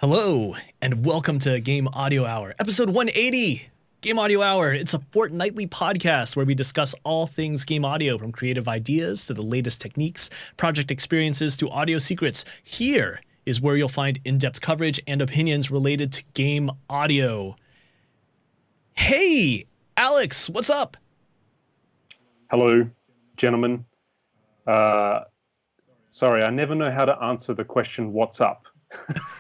Hello, and welcome to Game Audio Hour, episode 180. Game Audio Hour, it's a fortnightly podcast where we discuss all things game audio, from creative ideas to the latest techniques, project experiences to audio secrets. Here is where you'll find in-depth coverage and opinions related to game audio. Hey, Alex, what's up? Hello, gentlemen. Sorry, I never know how to answer the question, what's up?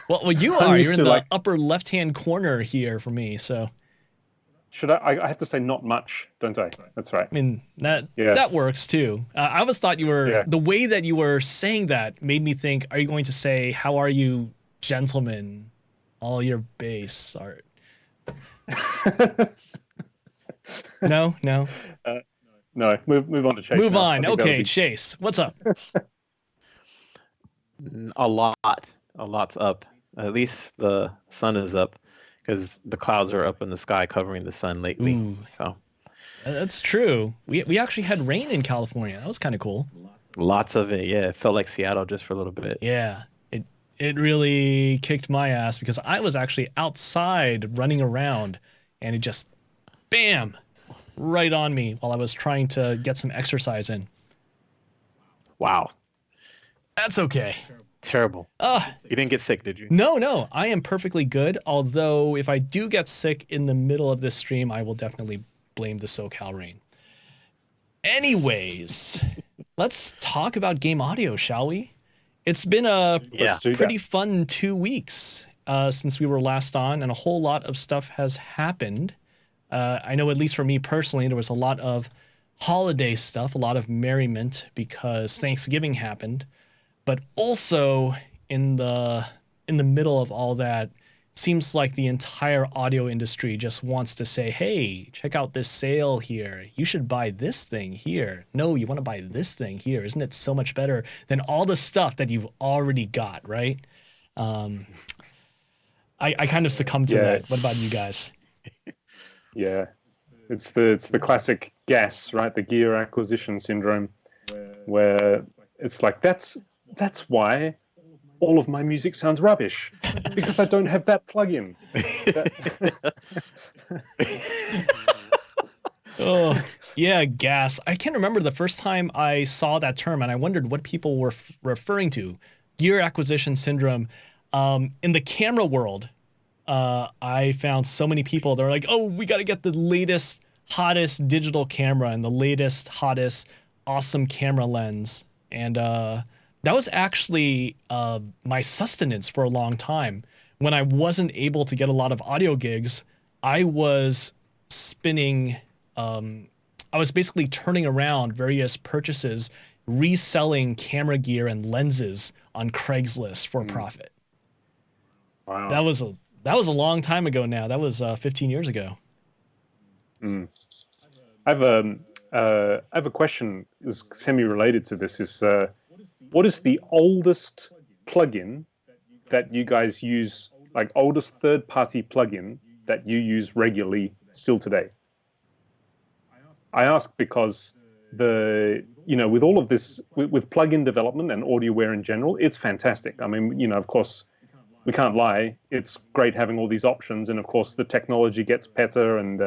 Well, you are. You're in the upper left-hand corner here for me, so. Should I have to say not much, don't I? That's right. I mean, that works too. I always thought you were, the way that you were saying that made me think, are you going to say, how are you, gentlemen? All your bass art. No. No, move on to Chase. Move on. Okay, Chase, what's up? A lot's up. At least the sun is up, because the clouds are up in the sky covering the sun lately. Ooh. So that's true. We actually had rain in California. That was kind of cool. Lots of it. Yeah, it felt like Seattle just for a little bit. Yeah, it really kicked my ass because I was actually outside running around, and it just, bam, right on me while I was trying to get some exercise in. Wow. That's okay. Terrible. You didn't get sick, did you? No. I am perfectly good. Although if I do get sick in the middle of this stream, I will definitely blame the SoCal rain. Anyways, let's talk about game audio, shall we? It's been a pretty fun 2 weeks since we were last on, and a whole lot of stuff has happened. I know, at least for me personally, there was a lot of holiday stuff, a lot of merriment because Thanksgiving happened. But also in the middle of all that, it seems like the entire audio industry just wants to say, hey, check out this sale here. You should buy this thing here. No, you want to buy this thing here. Isn't it so much better than all the stuff that you've already got, right? I kind of succumb to that. What about you guys? Yeah, it's the classic GAS, right? The gear acquisition syndrome, where it's like, that's why all of my music sounds rubbish, because I don't have that plugin. Oh, yeah, GAS. I can't remember the first time I saw that term, and I wondered what people were referring to. Gear acquisition syndrome. In the camera world, I found so many people that are like, oh, we got to get the latest, hottest digital camera and the latest, hottest, awesome camera lens. And that was actually my sustenance for a long time. When I wasn't able to get a lot of audio gigs, I was spinning, I was basically turning around various purchases, reselling camera gear and lenses on Craigslist for profit. Wow. That was a long time ago now. That was 15 years ago. I have a question is semi-related to this. Is what is the oldest plugin that you guys use, like oldest third-party plugin that you use regularly still today? I ask because with all of this, with plugin development and audioware in general, it's fantastic. I mean, of course, we can't lie. It's great having all these options, and of course, the technology gets better, and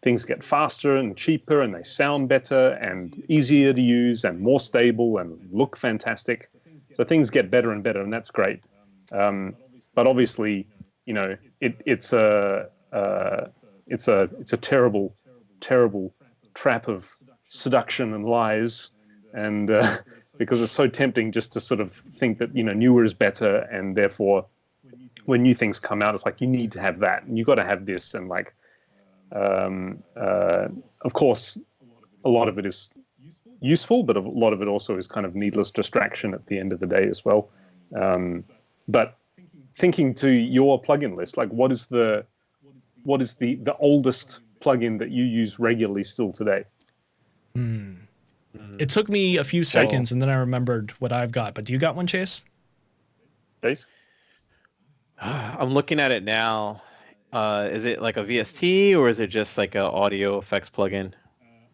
things get faster and cheaper, and they sound better and easier to use and more stable and look fantastic. So things get better and better, and that's great. But obviously, it's a terrible, terrible trap of seduction and lies, and because it's so tempting just to sort of think that newer is better, and therefore, when new things come out, it's like you need to have that, and you got to have this, and like. Of course, a lot of it is useful, but a lot of it also is kind of needless distraction at the end of the day as well. But thinking to your plugin list, like what is the oldest plugin that you use regularly still today? It took me a few seconds, and then I remembered what I've got. But do you got one, Chase? Chase? I'm looking at it now. Is it like a VST, or is it just like an audio effects plugin?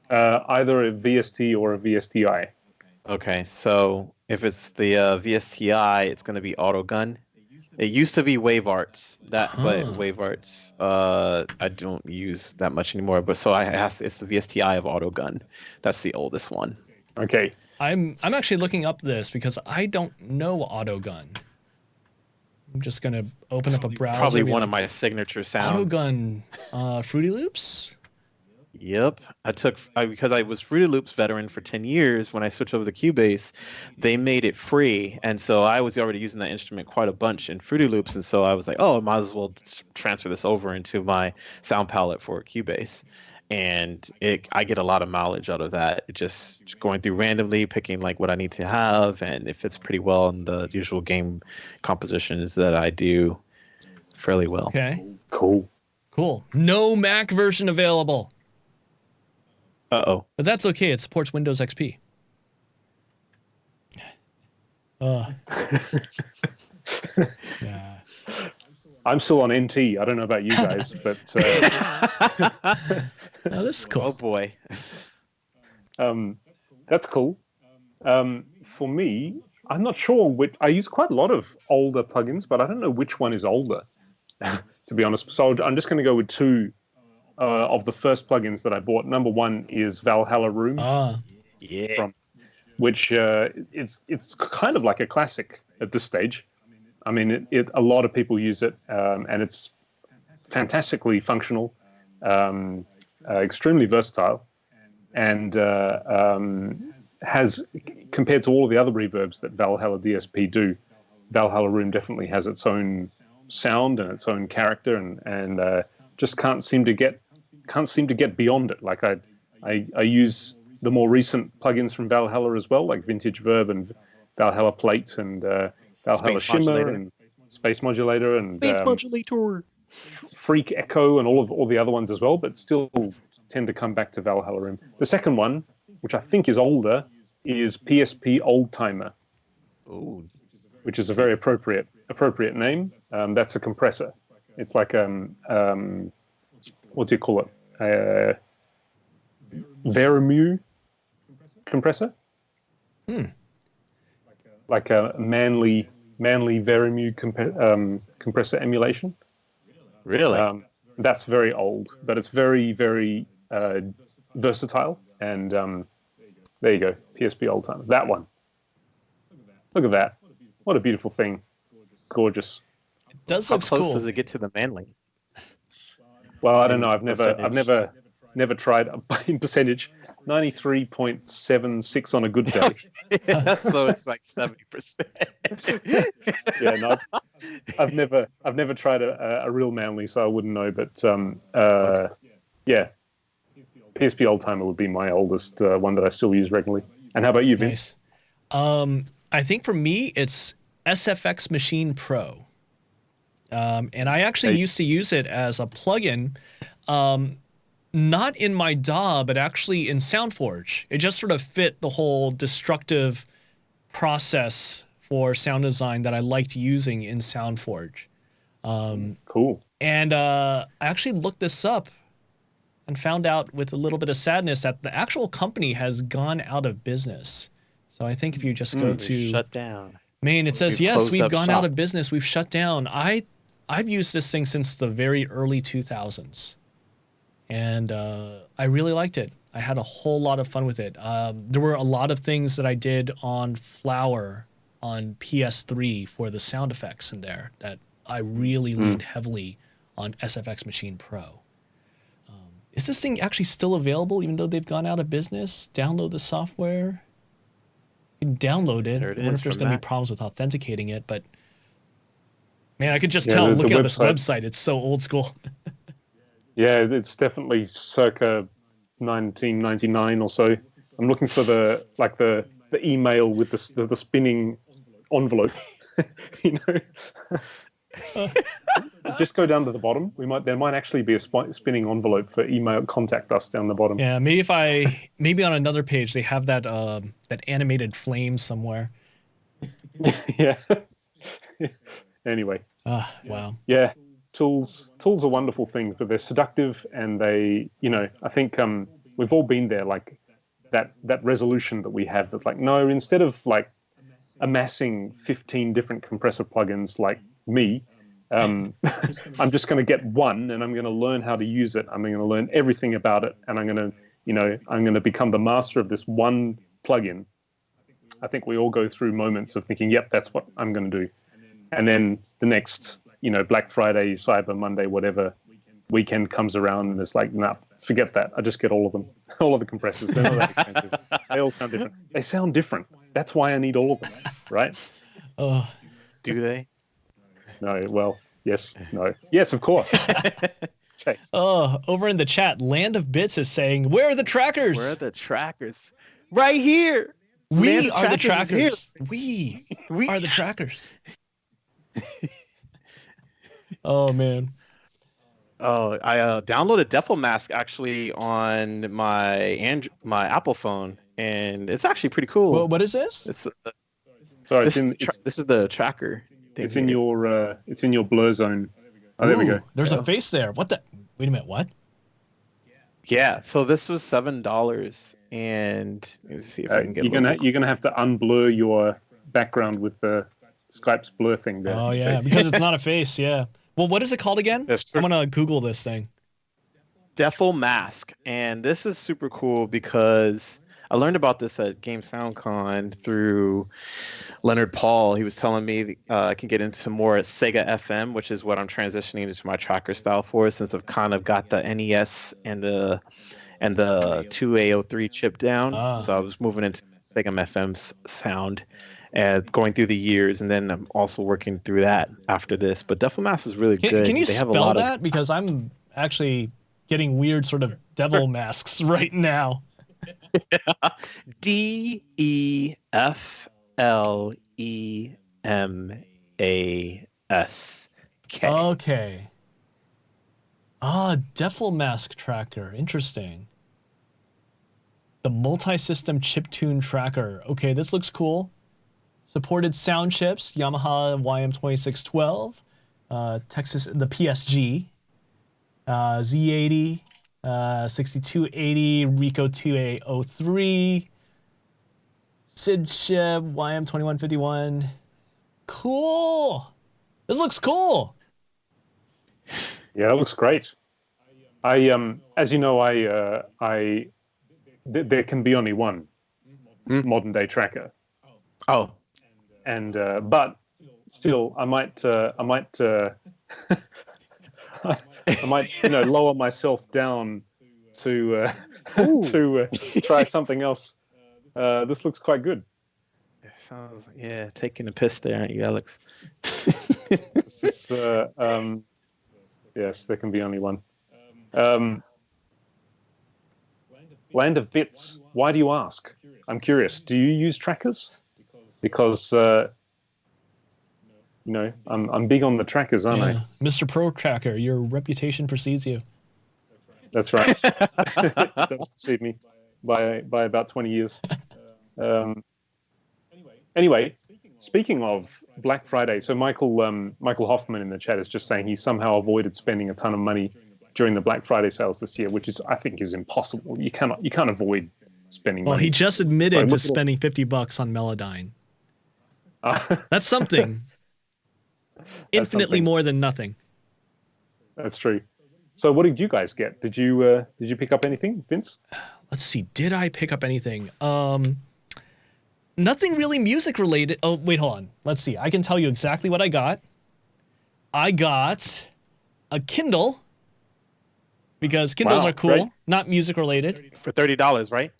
Either a VST or a VSTi. Okay, so if it's the VSTi, it's going to be AutoGun. It used to be Wave Arts, but Huh. Wave Arts, I don't use that much anymore. But so it's the VSTI of Autogun. That's the oldest one. Okay. I'm actually looking up this because I don't know Autogun. I'm just gonna open up a browser. Probably one of my signature sounds. Autogun, Fruity Loops. Yep, because I was Fruity Loops veteran for 10 years. When I switched over to Cubase, they made it free, and so I was already using that instrument quite a bunch in Fruity Loops, and so I was like, oh, I might as well transfer this over into my sound palette for Cubase, and I get a lot of mileage out of that. Just going through randomly, picking like what I need to have, and it fits pretty well in the usual game compositions that I do fairly well. Okay. Cool. No Mac version available. Uh-oh. But that's okay. It supports Windows XP. Yeah. I'm still on NT. I don't know about you guys, but Oh, this is cool. Oh boy. That's cool. For me, I'm not sure which. I use quite a lot of older plugins, but I don't know which one is older, to be honest. So I'm just going to go with two of the first plugins that I bought. Number one is Valhalla Room. Yeah. Which it's kind of like a classic at this stage. I mean, a lot of people use it, and it's fantastically functional, extremely versatile, and has, compared to all of the other reverbs that Valhalla DSP do, Valhalla Room definitely has its own sound and its own character, and just can't seem to get beyond it. Like I use the more recent plugins from Valhalla as well, like Vintage Verb and Valhalla Plate and Valhalla Shimmer and Space Modulator and Freak Echo and all the other ones as well, but still tend to come back to Valhalla Room. The second one, which I think is older, is PSP Old Timer, which is a very appropriate name. That's a compressor. It's like what do you call it? Verumu compressor. Like a manly Verumu compressor emulation. Really? That's very old, but it's very, very versatile. And there you go, PSP Old Timer. That one. Look at that. What a beautiful thing. Gorgeous. It does How look close cool. does it get to the manly? Well, I don't know. I've never tried in percentage. 93.76 on a good day. So it's like 70%. Yeah, no, I've never tried a real manly, so I wouldn't know. But yeah, PSP Old Timer would be my oldest one that I still use regularly. And how about you, Vince? Nice. I think for me it's SFX Machine Pro, and I actually used to use it as a plugin. Not in my DAW, but actually in SoundForge. It just sort of fit the whole destructive process for sound design that I liked using in SoundForge. Cool. And I actually looked this up and found out with a little bit of sadness that the actual company has gone out of business. So I think if you just go to shut down. Main, it says, yes, we've gone out of business. We've shut down. I've used this thing since the very early 2000s. And I really liked it. I had a whole lot of fun with it. There were a lot of things that I did on Flower on PS3 for the sound effects in there that I really leaned heavily on SFX Machine Pro. Is this thing actually still available even though they've gone out of business? Download the software. You can download it. I wonder if there's going to be problems with authenticating it, but man, I could just tell looking at this website, it's so old school. Yeah, it's definitely circa 1999 or so. I'm looking for the email with the spinning envelope. You know, just go down to the bottom. There might actually be a spinning envelope for email. Contact us down the bottom. Yeah, maybe on another page they have that that animated flame somewhere. Yeah. Anyway. Wow. Yeah. Tools are wonderful things, but they're seductive, and they, I think we've all been there, like that resolution that we have that's like, no, instead of like amassing 15 different compressor plugins, like me. I'm just going to get one, and I'm going to learn how to use it. I'm going to learn everything about it, and I'm going to become the master of this one plugin. I think we all go through moments of thinking, "Yep, that's what I'm going to do," and then the next, Black Friday, Cyber Monday, whatever weekend comes around, and it's like, nah, forget that. I just get all of them, all of the compressors. They're not that expensive. They all sound different. They sound different. That's why I need all of them, right? Oh, do they? No. Well, yes. No. Yes, of course. Chase. Oh, over in the chat, Land of Bits is saying, "Where are the trackers? Where are the trackers? Right here. We are the trackers. We are the trackers." Oh man. Oh, I downloaded Defil Mask actually on my Apple phone, and it's actually pretty cool. Well, what is this? It's Sorry, this is the tracker. It's in your blur zone. Oh, there we go. There's a face there. What the? Wait a minute. What? Yeah. So this was $7, and let's see if I can get. You're gonna have to unblur your background with the Skype's blur thing there. Oh yeah, because it's not a face. Yeah. Well, what is it called again? I'm gonna Google this thing. Defil Mask, and this is super cool because I learned about this at Game SoundCon through Leonard Paul. He was telling me I can get into more Sega FM, which is what I'm transitioning into my tracker style for, since I've kind of got the NES and the 2A03 chip down. So I was moving into Sega FM's sound and going through the years, and then I'm also working through that after this. But Defil Mask is really good. Can you spell that? Because I'm actually getting weird sort of devil masks right now. DEFLEMASK. Okay. Defil Mask tracker. Interesting. The multi-system chiptune tracker. Okay, this looks cool. Supported sound chips, Yamaha YM2612, Texas, the PSG, Z80, 6280, Rico 2A03, SID chip, YM2151. Cool. This looks cool. Yeah, it looks great. As you know, there can be only one modern day tracker. Oh. And but still, I might lower myself down to try something else. This looks quite good. It sounds taking a piss there, aren't you, Alex? This is, yes, there can be only one. Land of Bits. Why do you ask? I'm curious. Do you use trackers? Because I'm big on the trackers, aren't I? Mr. Pro Tracker, your reputation precedes you. That's right. That preceded me by about 20 years. Anyway, speaking of Black Friday, so Michael Hoffman in the chat is just saying he somehow avoided spending a ton of money during the Black Friday sales this year, which I think is impossible. You can't avoid spending money. Well, he just admitted to spending $50 on Melodyne. That's something. Infinitely more than nothing. That's true. So what did you guys get? Did you pick up anything, Vince? Let's see. Did I pick up anything? Nothing really music related. Oh, wait, hold on. Let's see. I can tell you exactly what I got. I got a Kindle because Kindles are cool, great. Not music related. For $30, right?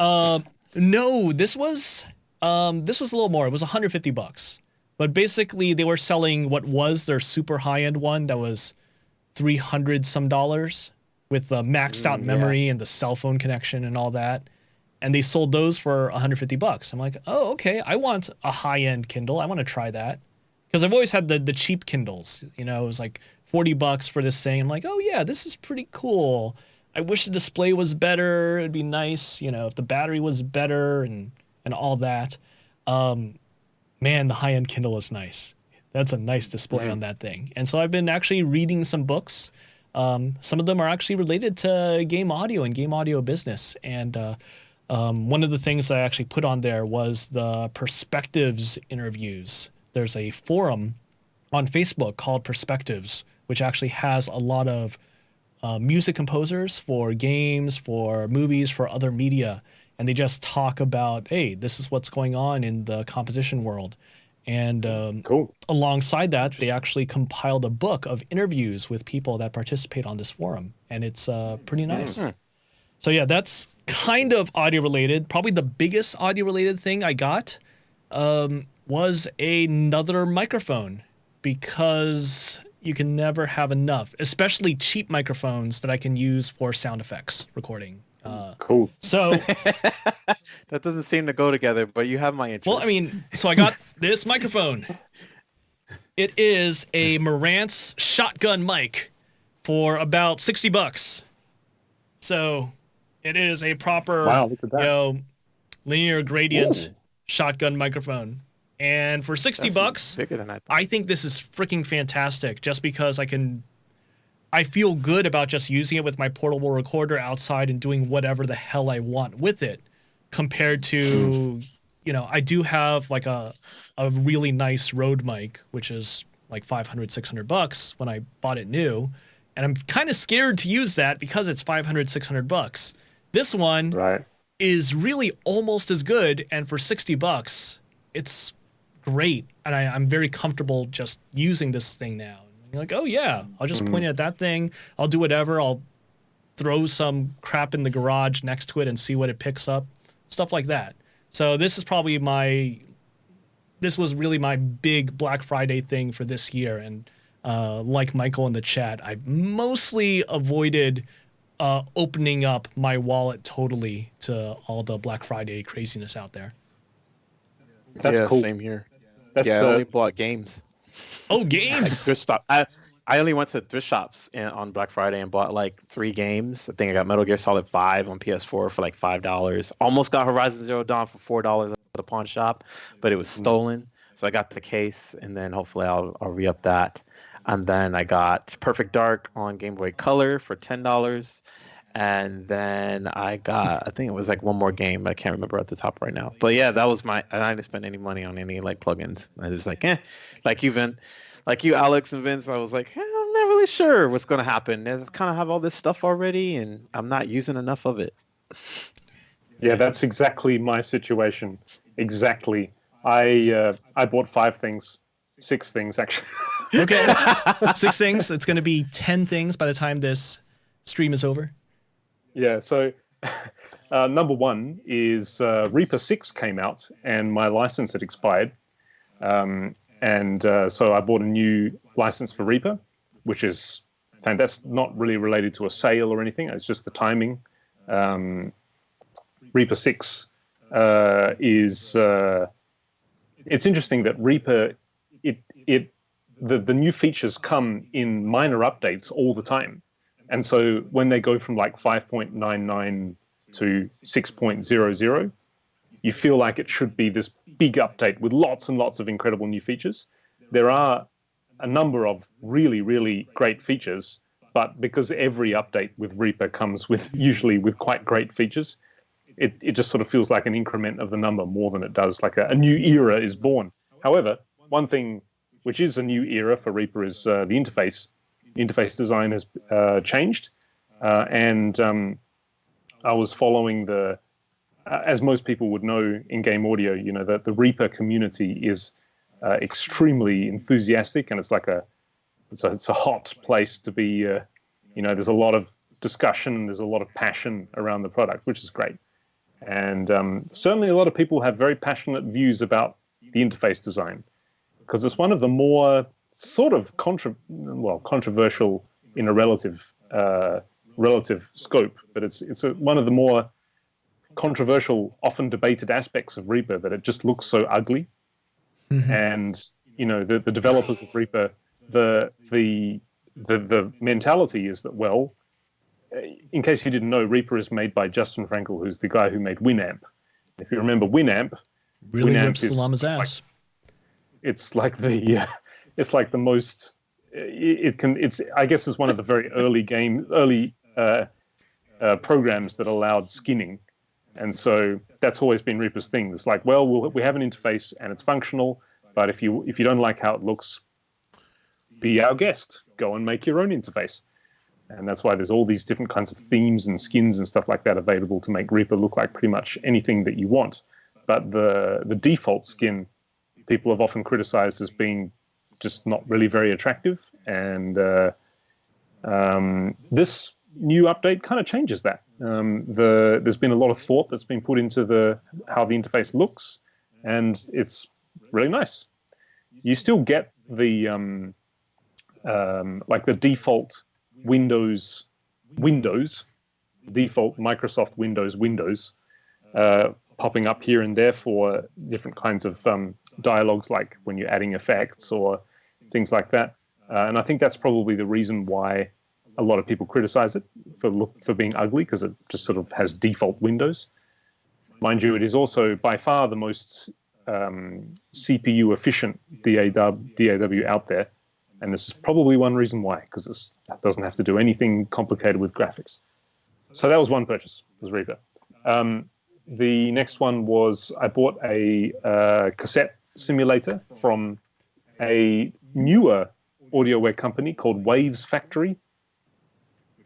No, this was a little more. It was $150. But basically, they were selling what was their super high-end one that was $300 some with the maxed out memory and the cell phone connection and all that. And they sold those for $150. I'm like, oh, okay. I want a high-end Kindle. I want to try that. Because I've always had the cheap Kindles. It was like $40 for this thing. I'm like, oh, yeah, this is pretty cool. I wish the display was better. It'd be nice, if the battery was better and all that. Man, the high-end Kindle is nice. That's a nice display on that thing. And so I've been actually reading some books. Some of them are actually related to game audio and game audio business. And one of the things that I actually put on there was the Perspectives interviews. There's a forum on Facebook called Perspectives, which actually has a lot of music composers for games, for movies, for other media. And they just talk about, hey, this is what's going on in the composition world. And cool. Alongside that, they actually compiled a book of interviews with people that participate on this forum. And it's pretty nice. So yeah, that's kind of audio related. Probably the biggest audio related thing I got was another microphone, because you can never have enough, especially cheap microphones that I can use for sound effects recording. Cool. So that doesn't seem to go together, but you have my interest. Well, I mean, so I got this microphone. It is a Marantz shotgun mic for about $60. So it is a proper, look at that. linear gradient shotgun microphone. And for $60, bigger than I think this is freaking fantastic, just because I feel good about just using it with my portable recorder outside and doing whatever the hell I want with it, compared to, I do have like a really nice Rode mic, which is like $500-$600 when I bought it new. And I'm kind of scared to use that because it's $500-$600. This one is really almost as good. And for $60, it's great. And I'm very comfortable just using this thing now. You're like, oh yeah, I'll just point it at that thing. I'll do whatever. I'll throw some crap in the garage next to it and see what it picks up. Stuff like that. So this was really my big Black Friday thing for this year. And like Michael in the chat, I mostly avoided opening up my wallet totally to all the Black Friday craziness out there. That's cool. Same here. I only bought games. Oh, games! Thrift stop. I only went to thrift shops on Black Friday and bought like 3 games. I think I got Metal Gear Solid 5 on PS4 for like $5. Almost got Horizon Zero Dawn for $4 at the pawn shop, but it was stolen. So I got the case, and then hopefully I'll re-up that. And then I got Pefect Dark on Game Boy Color for $10. And then I think it was like one more game, but I can't remember at the top right now. But yeah, that was I didn't spend any money on any like plugins. I was like, like you, Alex and Vince, I was like, I'm not really sure what's going to happen. I kind of have all this stuff already, and I'm not using enough of it. Yeah, that's exactly my situation. Exactly. I bought 6 things actually. Okay, 6 things. It's going to be 10 things by the time this stream is over. Yeah, so number 1 is Reaper 6 came out, and my license had expired. So I bought a new license for Reaper, which is that's not really related to a sale or anything. It's just the timing. Reaper 6 is... it's interesting that Reaper, the new features come in minor updates all the time. And so when they go from like 5.99 to 6.00, you feel like it should be this big update with lots and lots of incredible new features. There are a number of really, really great features, but because every update with Reaper comes usually with quite great features, it just sort of feels like an increment of the number more than it does like a new era is born. However, one thing which is a new era for Reaper is the interface. The interface design has changed, and I was following as most people would know in game audio, that the Reaper community is extremely enthusiastic, and it's a hot place to be. There's a lot of discussion, there's a lot of passion around the product, which is great. And certainly a lot of people have very passionate views about the interface design, because it's one of the more sort of controversial in a relative scope, but it's one of the more controversial, often debated aspects of Reaper, that it just looks so ugly. Mm-hmm. And the developers of Reaper, the mentality is that, well, in case you didn't know, Reaper is made by Justin Frankel, who's the guy who made Winamp. If you remember Winamp, really rips the llama's ass. It's like the most. I guess it's one of the very early programs that allowed skinning, and so that's always been Reaper's thing. It's like, well, we have an interface and it's functional, but if you don't like how it looks, be our guest. Go and make your own interface. And that's why there's all these different kinds of themes and skins and stuff like that available to make Reaper look like pretty much anything that you want. But the default skin, people have often criticized as being just not really very attractive. And this new update kind of changes that. There's been a lot of thought that's been put into how the interface looks, and it's really nice. You still get the like the default Windows, default Microsoft Windows popping up here and there for different kinds of dialogues, like when you're adding effects or things like that. And I think that's probably the reason why a lot of people criticize it for being ugly, because it just sort of has default Windows. Mind you, it is also by far the most CPU efficient DAW out there. And this is probably one reason why, because it doesn't have to do anything complicated with graphics. So that was one purchase, was Reaper. The next one was I bought a cassette simulator from a newer audioware company called Waves Factory,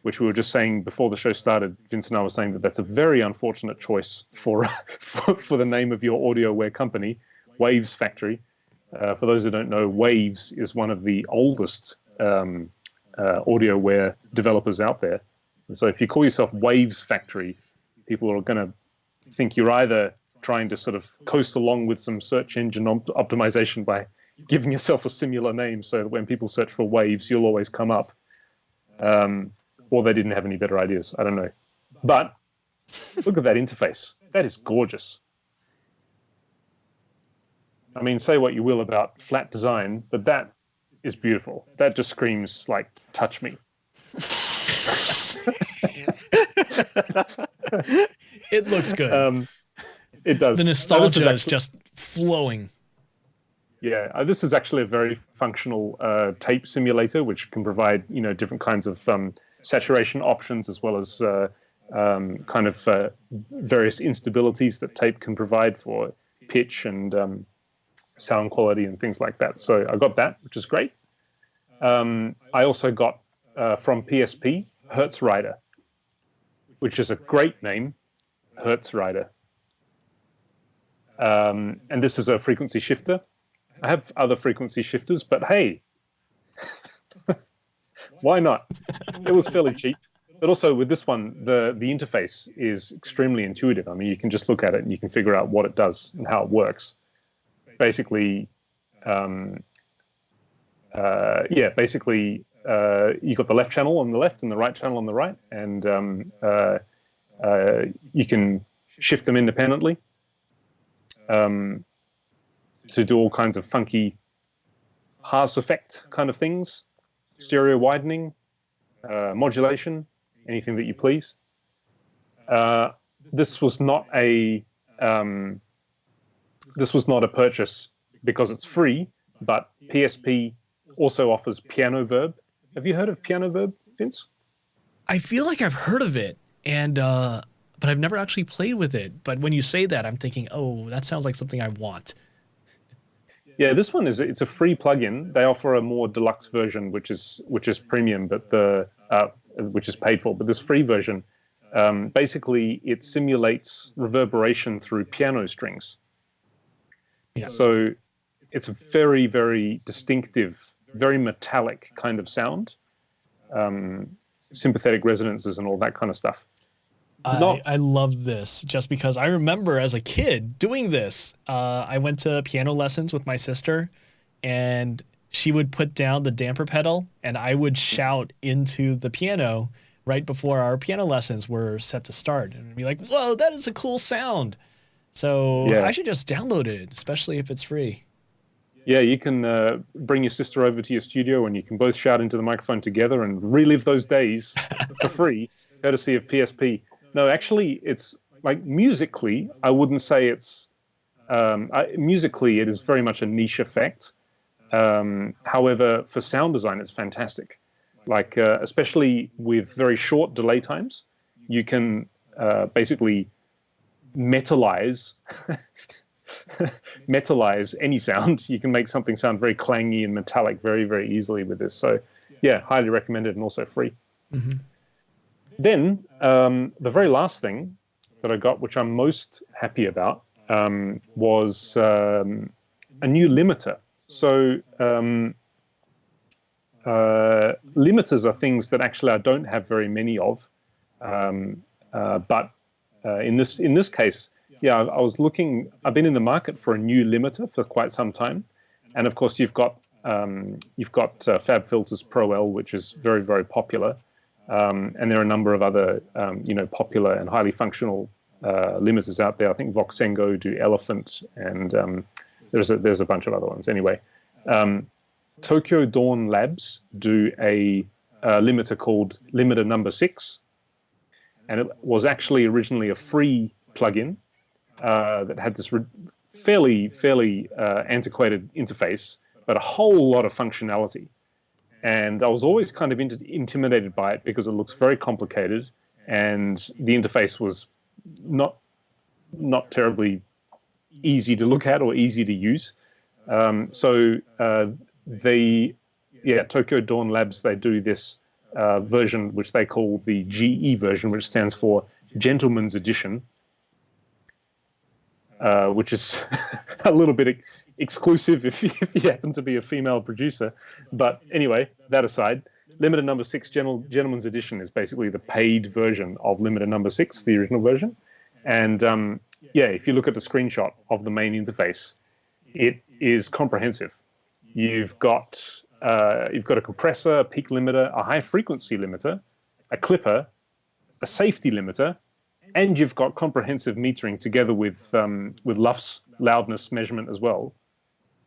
which we were just saying before the show started. Vince and I were saying that that's a very unfortunate choice for the name of your audioware company, Waves Factory. For those who don't know, Waves is one of the oldest audioware developers out there. And so if you call yourself Waves Factory, people are going to think you're either trying to sort of coast along with some search engine optimization by giving yourself a similar name so that when people search for Waves, you'll always come up. Or they didn't have any better ideas. I don't know. But look at that interface. That is gorgeous. I mean, say what you will about flat design, but that is beautiful. That just screams like, touch me. It looks good. It does. The nostalgia is just flowing. Yeah, this is actually a very functional tape simulator, which can provide, different kinds of saturation options, as well as kind of various instabilities that tape can provide for pitch and sound quality and things like that. So I got that, which is great. I also got from PSP Hertz Rider, which is a great name, Hertz Rider. And this is a frequency shifter. I have other frequency shifters, but hey, why not? It was fairly cheap. But also with this one, the interface is extremely intuitive. I mean, you can just look at it and you can figure out what it does and how it works. Basically, you got the left channel on the left and the right channel on the right, and you can shift them independently to do all kinds of funky Haas effect kind of things, stereo widening, modulation, anything that you please. This was not a purchase because it's free, but PSP also offers Piano Verb. Have you heard of Piano Verb, Vince? I feel like I've heard of it, and but I've never actually played with it. But when you say that, I'm thinking, oh, that sounds like something I want. Yeah, this one it's a free plugin. They offer a more deluxe version, which is premium, but which is paid for. But this free version, basically, it simulates reverberation through piano strings. Yeah. So it's a very, very distinctive, very metallic kind of sound, sympathetic resonances and all that kind of stuff. I love this just because I remember as a kid doing this. I went to piano lessons with my sister, and she would put down the damper pedal, and I would shout into the piano right before our piano lessons were set to start, and be like, "Whoa, that is a cool sound!" So yeah. I should just download it, especially if it's free. Yeah, you can bring your sister over to your studio, and you can both shout into the microphone together and relive those days for free, courtesy of PSP. No, actually, it's like musically, I wouldn't say it's musically, it is very much a niche effect. However, for sound design, it's fantastic. Like, especially with very short delay times, you can basically metalize metalize any sound. You can make something sound very clangy and metallic very, very easily with this. So yeah, highly recommended and also free. Mm-hmm. Then the very last thing that I got, which I'm most happy about, was a new limiter. So limiters are things that actually I don't have very many of, but in this case, yeah, I was looking. I've been in the market for a new limiter for quite some time, and of course you've got FabFilter's Pro L, which is very, very popular, and there are a number of other popular and highly functional limiters out there. I think Voxengo do Elephant, and there's a bunch of other ones. Anyway, Tokyo Dawn Labs do a limiter called Limiter Number 6, and it was actually originally a free plugin that had this fairly antiquated interface, but a whole lot of functionality. And I was always kind of intimidated by it because it looks very complicated, and the interface was not terribly easy to look at or easy to use. Tokyo Dawn Labs, they do this version which they call the GE version, which stands for Gentleman's Edition, which is a little bit exclusive if you happen to be a female producer. But anyway, that aside, Limiter Number 6 Gentleman's Edition is basically the paid version of Limiter Number 6, the original version. And if you look at the screenshot of the main interface, it is comprehensive. You've got a compressor, a peak limiter, a high frequency limiter, a clipper, a safety limiter, and you've got comprehensive metering together with LUFS loudness measurement as well.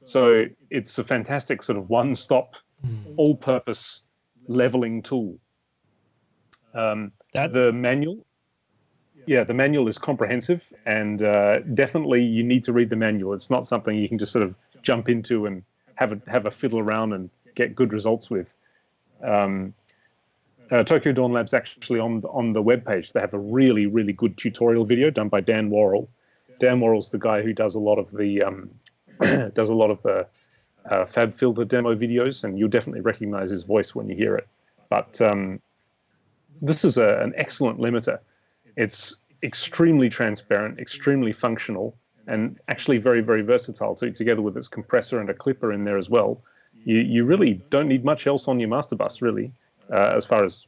So it's a fantastic sort of one-stop, all-purpose leveling tool. The manual is comprehensive, and definitely you need to read the manual. It's not something you can just sort of jump into and have a fiddle around and get good results with. Tokyo Dawn Labs actually on the webpage, they have a really, really good tutorial video done by Dan Worrell. Dan Worrell's the guy who does a lot of the FabFilter demo videos, and you'll definitely recognize his voice when you hear it. But this is an excellent limiter. It's extremely transparent, extremely functional, and actually very, very versatile too, together with its compressor and a clipper in there as well. You really don't need much else on your master bus, really, as far as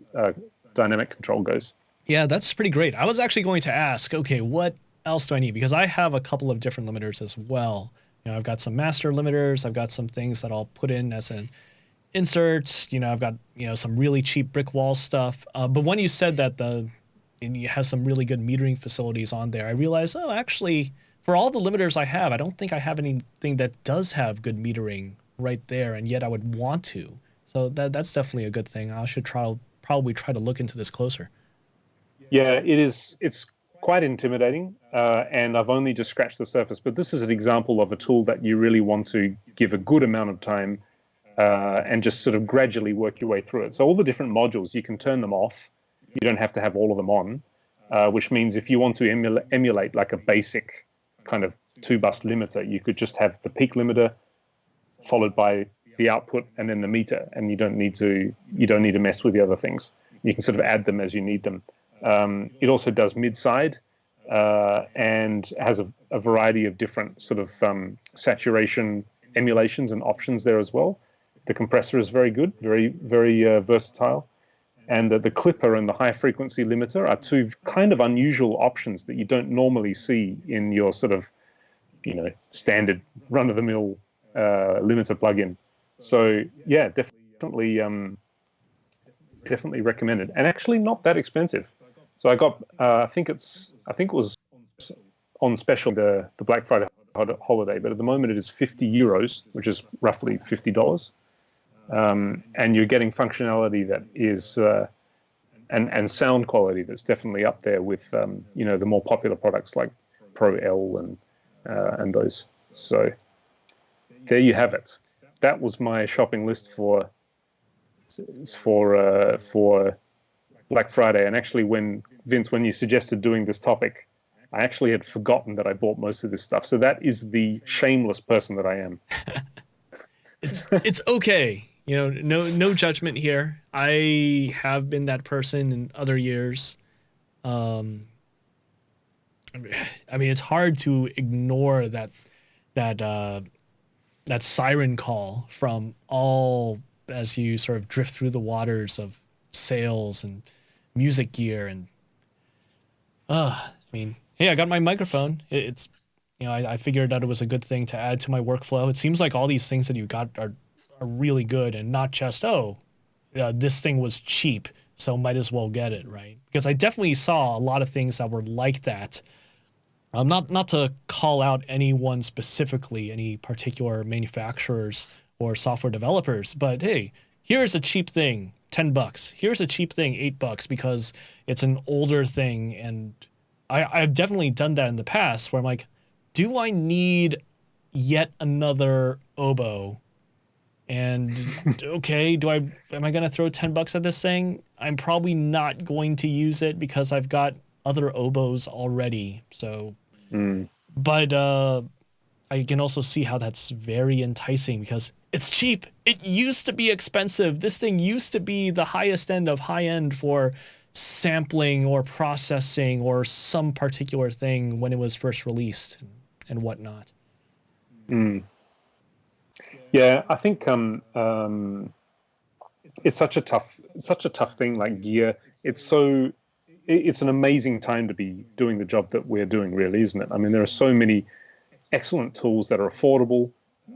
dynamic control goes. Yeah, that's pretty great. I was actually going to ask, okay, what else do I need? Because I have a couple of different limiters as well. I've got some master limiters. I've got some things that I'll put in as an insert. I've got, some really cheap brick wall stuff. But when you said that it has some really good metering facilities on there, I realized, actually, for all the limiters I have, I don't think I have anything that does have good metering right there, and yet I would want to. So that's definitely a good thing. I should probably try to look into this closer. Yeah, it is. It's quite intimidating, and I've only just scratched the surface. But this is an example of a tool that you really want to give a good amount of time and just sort of gradually work your way through it. So all the different modules, you can turn them off. You don't have to have all of them on, which means if you want to emulate like a basic kind of 2-bus limiter, you could just have the peak limiter followed by the output and then the meter, and you don't need to mess with the other things. You can sort of add them as you need them. It also does mid-side and has a variety of different sort of saturation emulations and options there as well. The compressor is very good, very, very versatile. And the clipper and the high frequency limiter are two kind of unusual options that you don't normally see in your sort of, standard run-of-the-mill limiter plugin. So yeah, definitely recommended, and actually not that expensive. So I got, I think it was on special the Black Friday holiday, but at the moment it is €50, which is roughly $50. And you're getting functionality that is and sound quality that's definitely up there with the more popular products like Pro L and those. So there you have it. That was my shopping list for Black Friday. And actually, when you suggested doing this topic, I actually had forgotten that I bought most of this stuff. So that is the shameless person that I am. It's okay. No judgment here. I have been that person in other years. I mean, it's hard to ignore that siren call from all as you sort of drift through the waters of sales and music gear and I mean, hey, I got my microphone. It's I figured that it was a good thing to add to my workflow. It seems like all these things that you got are really good and not just this thing was cheap, so might as well get it, right? Because I definitely saw a lot of things that were like that. Not to call out anyone specifically, any particular manufacturers or software developers, but hey, here's a cheap thing, $10. Here's a cheap thing, $8 because it's an older thing. And I've definitely done that in the past where I'm like, do I need yet another oboe? And okay, am I going to throw $10 at this thing? I'm probably not going to use it because I've got other oboes already. So, but I can also see how that's very enticing because it's cheap. It used to be expensive. This thing used to be the highest end of high end for sampling or processing or some particular thing when it was first released and whatnot. Yeah, I think it's such a tough thing like gear. It's an amazing time to be doing the job that we're doing, really, isn't it? I mean, there are so many excellent tools that are affordable,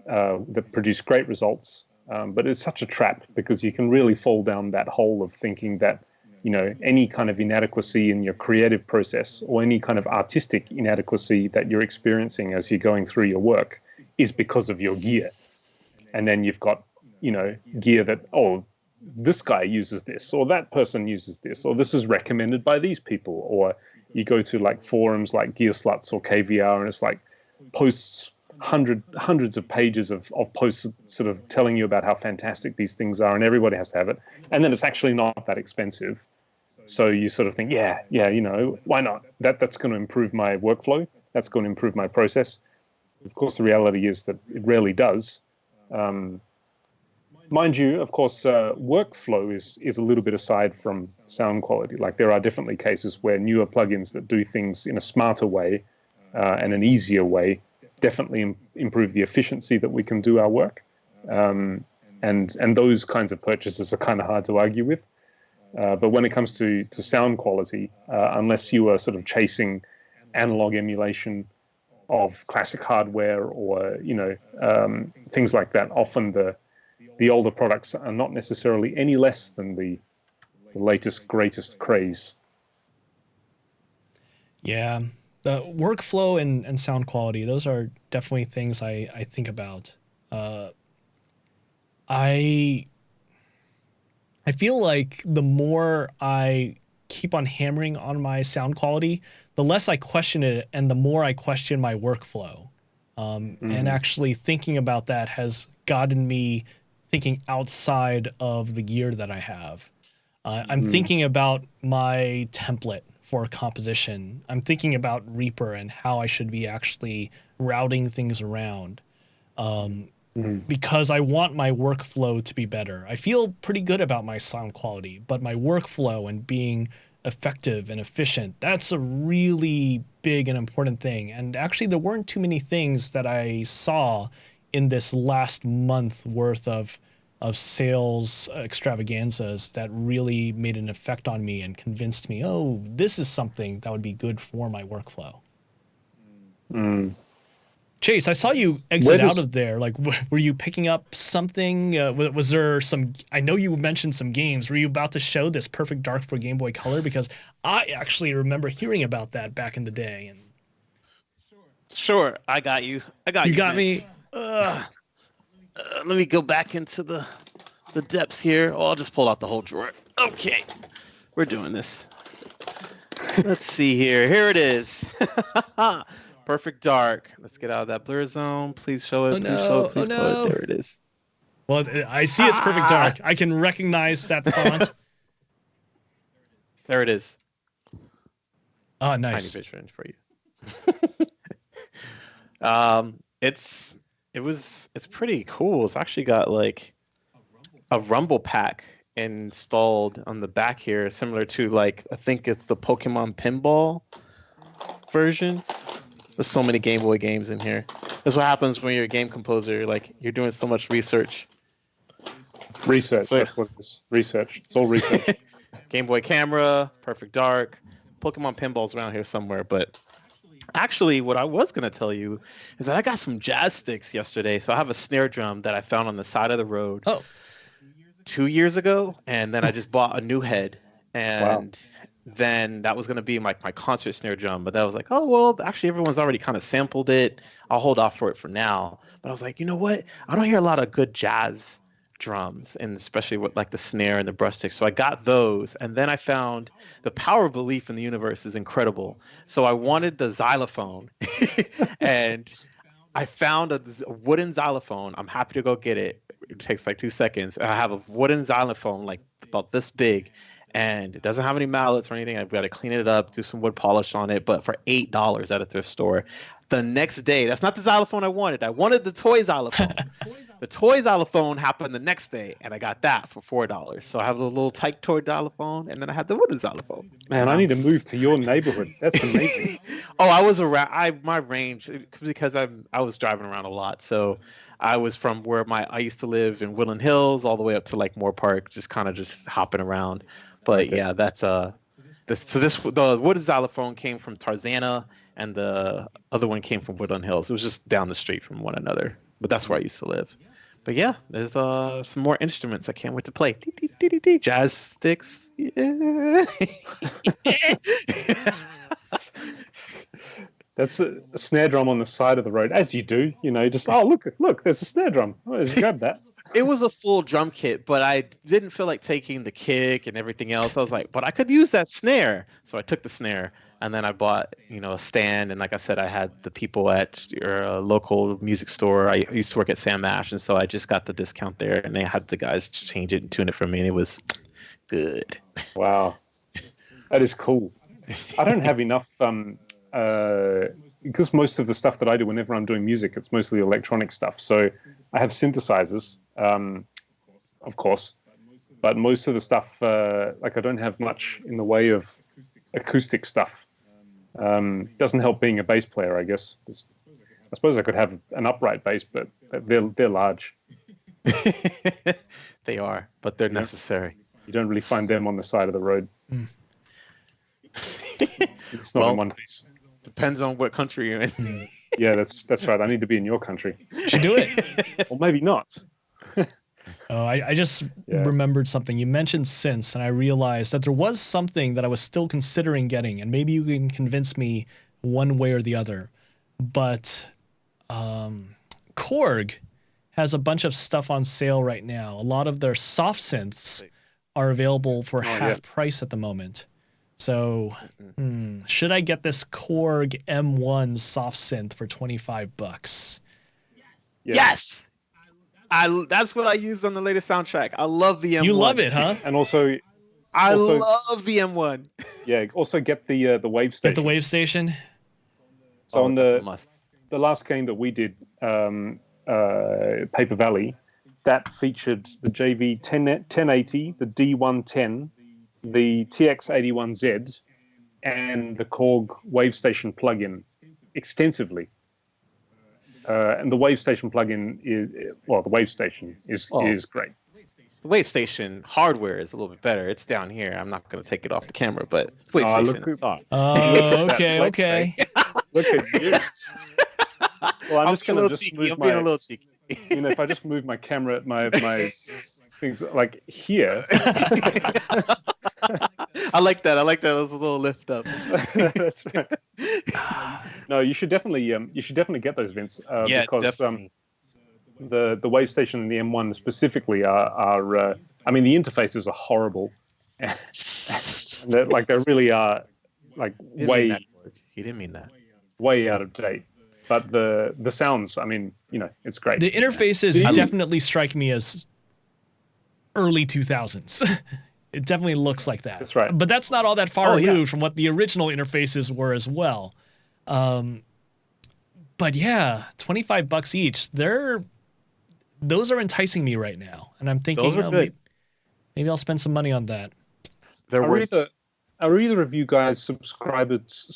that produce great results, but it's such a trap because you can really fall down that hole of thinking that any kind of inadequacy in your creative process or any kind of artistic inadequacy that you're experiencing as you're going through your work is because of your gear. And then you've got gear that, this guy uses this, or that person uses this, or this is recommended by these people, or you go to like forums like Gear Sluts or KVR and it's like posts hundreds of pages of posts sort of telling you about how fantastic these things are and everybody has to have it, and then it's actually not that expensive, so you sort of think why not, that's going to improve my workflow, that's going to improve my process. Of course the reality is that it rarely does. Mind you, of course, workflow is a little bit aside from sound quality. Like there are definitely cases where newer plugins that do things in a smarter way and an easier way definitely improve the efficiency that we can do our work. And those kinds of purchases are kind of hard to argue with. But when it comes to sound quality, unless you are sort of chasing analog emulation of classic hardware or things like that, often the older products are not necessarily any less than the latest, greatest craze. Yeah, the workflow and sound quality, those are definitely things I think about. I feel like the more I keep on hammering on my sound quality, the less I question it and the more I question my workflow. And actually thinking about that has gotten me thinking outside of the gear that I have. I'm thinking about my template for composition. I'm thinking about Reaper and how I should be actually routing things around. Because I want my workflow to be better. I feel pretty good about my sound quality, but my workflow and being effective and efficient, that's a really big and important thing. And actually there weren't too many things that I saw in this last month worth of sales extravaganzas that really made an effect on me and convinced me, this is something that would be good for my workflow. Chase, I saw you exit out of there. Like, were you picking up something? Was there some? I know you mentioned some games. Were you about to show this Pefect Dark for Game Boy Color? Because I actually remember hearing about that back in the day. And sure, I got you. You got Vince. me. Let me go back into the depths here. I'll just pull out the whole drawer. Okay, we're doing this. Let's see here. Here it is. Pefect Dark. Let's get out of that blur zone. Please show it. Please show it. Please show it. There it is. Well, I see it's Pefect Dark. I can recognize that font. There it is. Oh, nice. Tiny vision for you. It's pretty cool. It's actually got like a rumble pack installed on the back here, similar to like I think it's the Pokemon Pinball versions. There's so many Game Boy games in here. That's what happens when you're a game composer. Like you're doing so much research. That's what it is. Research. It's all research. Game Boy camera, Pefect Dark, Pokemon Pinball's around here somewhere. But actually, what I was going to tell you is that I got some jazz sticks yesterday. So I have a snare drum that I found on the side of the road 2 years ago. And then I just bought a new head. And then that was going to be my concert snare drum. But that was like, oh, well, actually, everyone's already kind of sampled it. I'll hold off for it for now. But I was like, you know what? I don't hear a lot of good jazz drums, and especially with like the snare and the brush stick. So I got those, and then I found the power of belief in the universe is incredible. So I wanted the xylophone, and I found a wooden xylophone. I'm happy to go get it. It takes like 2 seconds. I have a wooden xylophone like about this big, and it doesn't have any mallets or anything. I've got to clean it up, do some wood polish on it, but for $8 at a thrift store. The next day, that's not the xylophone I wanted. I wanted the toy xylophone. The toy xylophone happened the next day, and I got that for $4. So I have a little tight toy xylophone, and then I have the wooden xylophone. Man, I need to move to your neighborhood. That's amazing. I was around. My range, because I was driving around a lot, so I was from where I used to live in Woodland Hills all the way up to like Moore Park, just kind of just hopping around. But yeah, that's the wooden xylophone came from Tarzana, and the other one came from Woodland Hills. It was just down the street from one another. But that's where I used to live. But yeah, there's some more instruments I can't wait to play. Jazz sticks. Yeah. That's a snare drum on the side of the road, as you do. You know, just look, there's a snare drum. Oh, let's grab that. It was a full drum kit, but I didn't feel like taking the kick and everything else. I was like, but I could use that snare. So I took the snare, and then I bought, a stand. And like I said, I had the people at your local music store. I used to work at Sam Ash, and so I just got the discount there, and they had the guys change it and tune it for me, and it was good. Wow, that is cool. I don't have enough because most of the stuff that I do whenever I'm doing music, it's mostly electronic stuff. So I have synthesizers, of course, but most of the stuff, like I don't have much in the way of acoustic stuff. Doesn't help being a bass player, I guess. I suppose I could have an upright bass, but they're large. They are, but they're necessary. You don't really find them on the side of the road. It's not in one piece. Depends on what country you're in. Yeah, that's right. I need to be in your country. Should do it. Or maybe not. I just remembered something. You mentioned synths, and I realized that there was something that I was still considering getting, and maybe you can convince me one way or the other. But Korg has a bunch of stuff on sale right now. A lot of their soft synths are available for half price at the moment. So, should I get this Korg M1 soft synth for $25? Yes. That's what I used on the latest soundtrack. I love the M1. You love it, huh? And also, I love the M1. Yeah. Also, get the Wave Station. Get the Wave Station. So on the last game that we did, Paper Valley, that featured the JV 1080, the D110, the TX81Z, and the Korg Wave Station plugin extensively. And the Wave Station plugin the Wave Station is great. The Wave Station hardware is a little bit better. It's down here. I'm not going to take it off the camera, but Wave Station is on. Okay. Look at you. Well, I'm just going to move being a little cheeky. If I just move my camera, my things like here. I like that. It was a little lift up. That's right. No, you should definitely get those, Vince. Because definitely. The Wave Station and the M1 specifically are I mean, the interfaces are horrible. They really are way. He didn't mean that. Way out of date. But the sounds, I mean, it's great. The interfaces definitely strike me as early 2000s. It definitely looks like that. That's right. But that's not all that far removed from what the original interfaces were as well. But yeah, $25 each. Those are enticing me right now, and I'm thinking, Those are good. Maybe I'll spend some money on that. Are either of you guys subscribers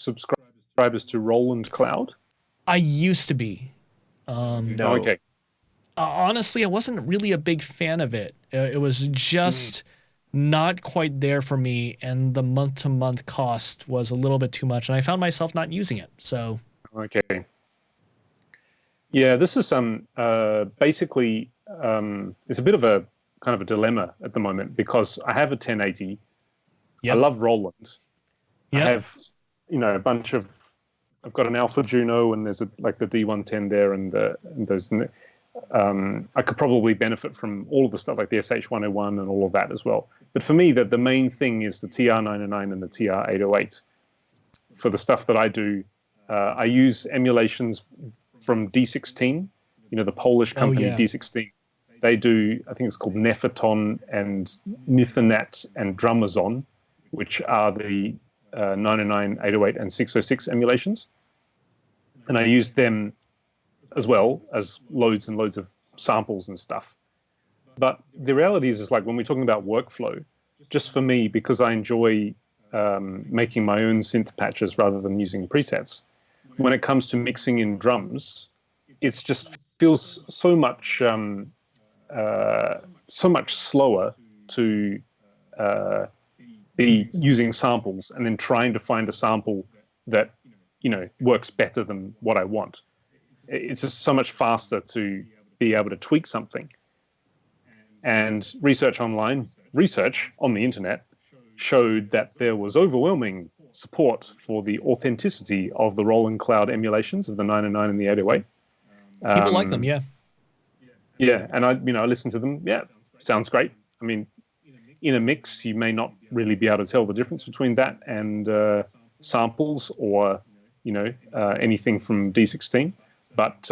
to Roland Cloud? I used to be. No. Okay. Honestly, I wasn't really a big fan of it. It was just not quite there for me, and the month-to-month cost was a little bit too much, and I found myself not using it. So. Okay. Yeah, this is basically it's a bit of a kind of a dilemma at the moment because I have a 1080. Yep. I love Roland. Yep. I have, a bunch of. I've got an Alpha Juno, and there's like the D110 there, and those. I could probably benefit from all of the stuff like the SH101 and all of that as well. But for me, the main thing is the TR909 and the TR808. For the stuff that I do, I use emulations from D16, the Polish company D16. They do, I think it's called Nephaton and Nithanat and Drumazon, which are the 909, 808, and 606 emulations. And I use them as well as loads and loads of samples and stuff. But the reality is like when we're talking about workflow, just for me, because I enjoy making my own synth patches rather than using presets, when it comes to mixing in drums, it's just feels so much slower to be using samples and then trying to find a sample that works better than what I want. It's just so much faster to be able to tweak something. And research on the internet showed that there was overwhelming support for the authenticity of the Roland Cloud emulations of the 909 and the 808. People like them, yeah. Yeah, and I listened to them. Yeah, sounds great. I mean, in a mix, you may not really be able to tell the difference between that and samples or anything from D16. But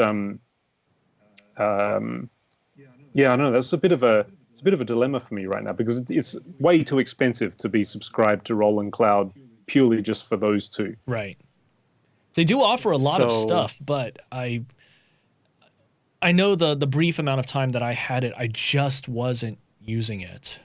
yeah, I know that's a bit of a dilemma for me right now because it's way too expensive to be subscribed to Roland Cloud purely just for those two. Right. They do offer a lot of stuff, but I know the brief amount of time that I had it, I just wasn't using it.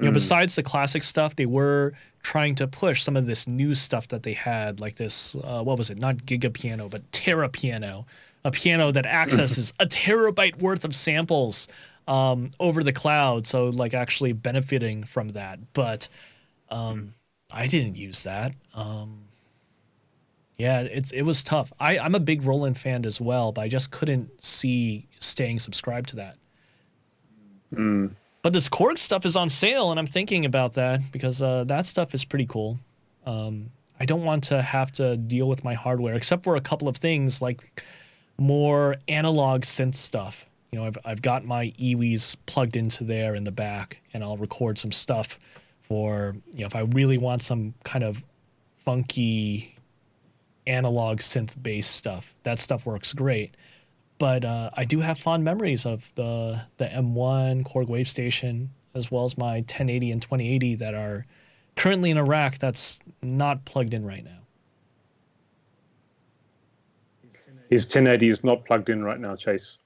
Besides the classic stuff, they were trying to push some of this new stuff that they had, like this, what was it? Not Giga Piano, but Terra Piano, a piano that accesses a terabyte worth of samples over the cloud. So like actually benefiting from that. But I didn't use that. Yeah, it was tough. I'm a big Roland fan as well, but I just couldn't see staying subscribed to that. But this Korg stuff is on sale, and I'm thinking about that because that stuff is pretty cool. I don't want to have to deal with my hardware, except for a couple of things like more analog synth stuff. I've got my Eewees plugged into there in the back, and I'll record some stuff for, if I really want some kind of funky analog synth-based stuff. That stuff works great. But I do have fond memories of the M1 Korg Wave Station, as well as my 1080 and 2080 that are currently in a rack that's not plugged in right now. His 1080 is not plugged in right now, Chase.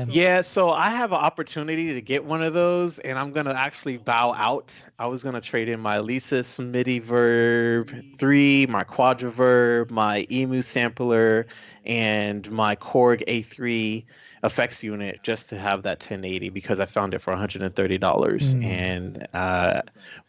Yeah, so I have an opportunity to get one of those, and I'm going to actually bow out. I was going to trade in my Alesis MIDI Verb 3, my Quadraverb, my Emu sampler, and my Korg A3 effects unit just to have that 1080 because I found it for $130 and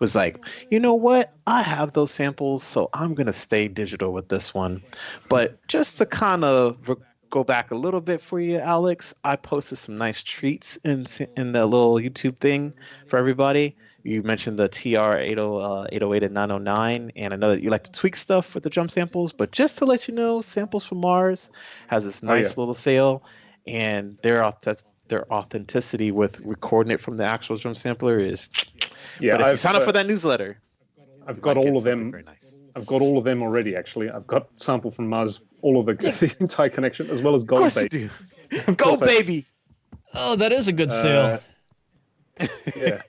was like, you know what? I have those samples, so I'm going to stay digital with this one. But just to kind of go back a little bit for you, Alex, I posted some nice treats in the little YouTube thing for everybody. You mentioned the TR-808 and 909, and I know that you like to tweak stuff with the drum samples, but just to let you know, Samples from Mars has this nice little sale, and their authenticity with recording it from the actual drum sampler is... Yeah, but if you sign up for that newsletter... I've got all of them. Very nice. I've got all of them already, actually. I've got Sample from Mars, all of the entire connection, as well as Gold Baby. Of course you do. Gold Baby! Oh, that is a good sale. Yeah.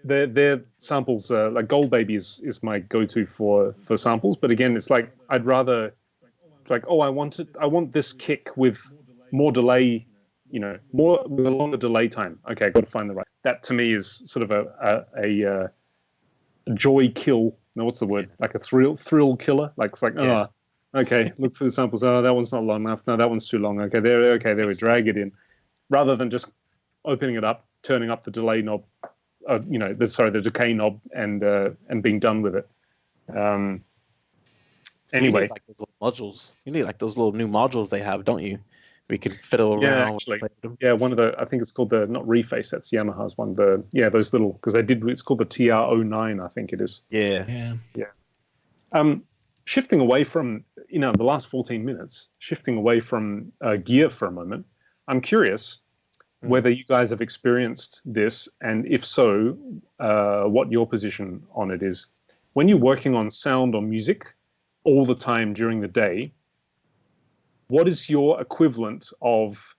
their samples, like Gold Baby is my go-to for samples. But again, it's like I'd rather, it's like, oh, I want this kick with more delay, more with a longer delay time. Okay, I've got to find the right. That to me is sort of a joy kill. No, what's the word? Like a thrill killer. Like it's like, oh, okay, look for the samples. Oh, that one's not long enough. No, that one's too long. Okay, there we drag it in, rather than just opening it up, turning up the delay knob, the decay knob, and being done with it. So anyway, you need like those little modules. You need like those little new modules they have, don't you? We can fiddle around. Actually, one of the, I think it's called the, not Reface, that's Yamaha's one. Those little, because it's called the TR09, I think it is. Yeah. Shifting away from, the last 14 minutes, shifting away from gear for a moment, I'm curious whether you guys have experienced this, and if so, what your position on it is. When you're working on sound or music all the time during the day, what is your equivalent of,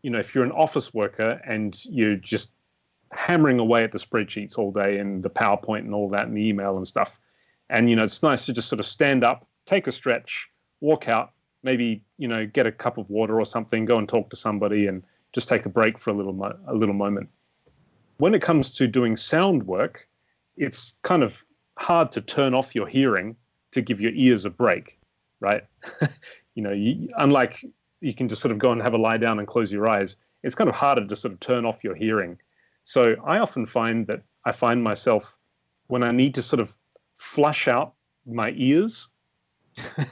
if you're an office worker and you're just hammering away at the spreadsheets all day and the PowerPoint and all that and the email and stuff, and, it's nice to just sort of stand up, take a stretch, walk out, maybe, get a cup of water or something, go and talk to somebody and just take a break for a little moment. When it comes to doing sound work, it's kind of hard to turn off your hearing to give your ears a break, right? Unlike you can just sort of go and have a lie down and close your eyes, it's kind of harder to sort of turn off your hearing. So I often find that I find myself, when I need to sort of flush out my ears, do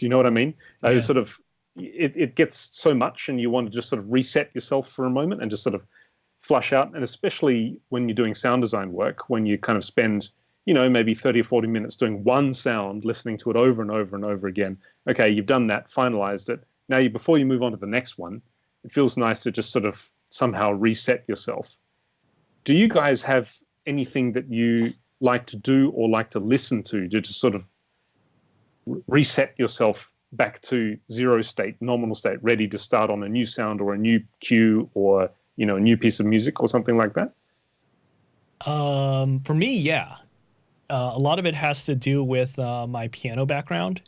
you know what I mean? Yeah. Sort of, it gets so much and you want to just sort of reset yourself for a moment and just sort of flush out. And especially when you're doing sound design work, when you kind of spend, maybe 30 or 40 minutes doing one sound, listening to it over and over and over again. Okay, you've done that, finalized it. Now, before you move on to the next one, it feels nice to just sort of somehow reset yourself. Do you guys have anything that you like to do or like to listen to just sort of reset yourself back to zero state, nominal state, ready to start on a new sound or a new cue or, a new piece of music or something like that? For me, yeah. A lot of it has to do with my piano background.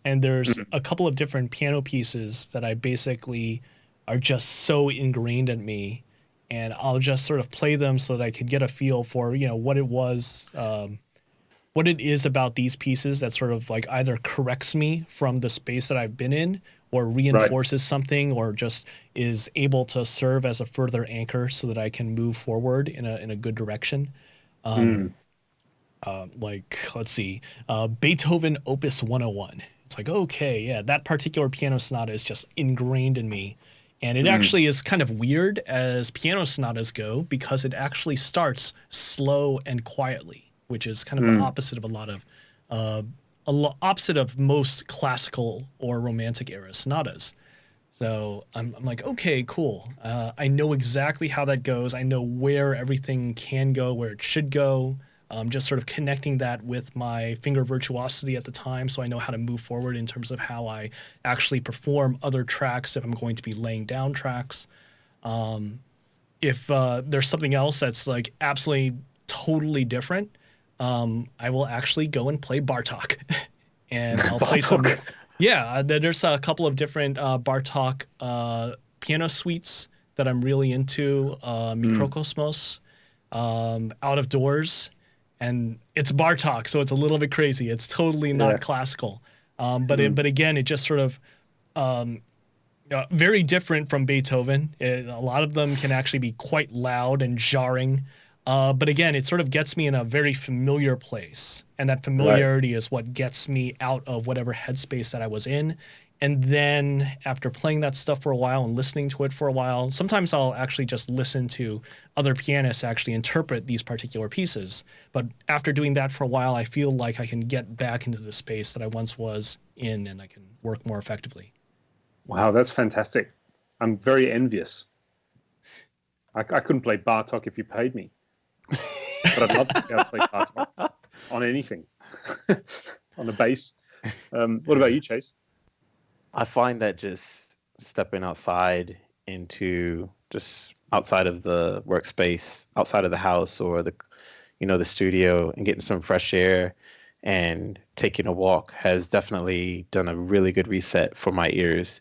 And there's a couple of different piano pieces that I basically are just so ingrained in me. And I'll just sort of play them so that I could get a feel for, what it was, what it is about these pieces that sort of like either corrects me from the space that I've been in or reinforces something or just is able to serve as a further anchor so that I can move forward in a good direction. Let's see, Beethoven Opus 101. It's like, okay, yeah, that particular piano sonata is just ingrained in me. And it actually is kind of weird as piano sonatas go because it actually starts slow and quietly, which is kind of the opposite of a lot of, opposite of most classical or romantic era sonatas. So I'm like, okay, cool. I know exactly how that goes. I know where everything can go, where it should go. Just sort of connecting that with my finger virtuosity at the time so I know how to move forward in terms of how I actually perform other tracks if I'm going to be laying down tracks. If there's something else that's like absolutely totally different, I will actually go and play Bartok. And I'll play some... Yeah, there's a couple of different Bartok piano suites that I'm really into. Mikrokosmos, Out of Doors, and it's Bartok, so it's a little bit crazy. It's totally not classical, but again, it just sort of very different from Beethoven. A lot of them can actually be quite loud and jarring. But again, it sort of gets me in a very familiar place. And that familiarity is what gets me out of whatever headspace that I was in. And then after playing that stuff for a while and listening to it for a while, sometimes I'll actually just listen to other pianists actually interpret these particular pieces. But after doing that for a while, I feel like I can get back into the space that I once was in and I can work more effectively. Wow, that's fantastic. I'm very envious. I couldn't play Bartok if you paid me. But I'd love to be able to play Bartok on anything, on the bass. What about you, Chase? I find that just stepping outside into just outside of the workspace, outside of the house or the studio, and getting some fresh air and taking a walk has definitely done a really good reset for my ears.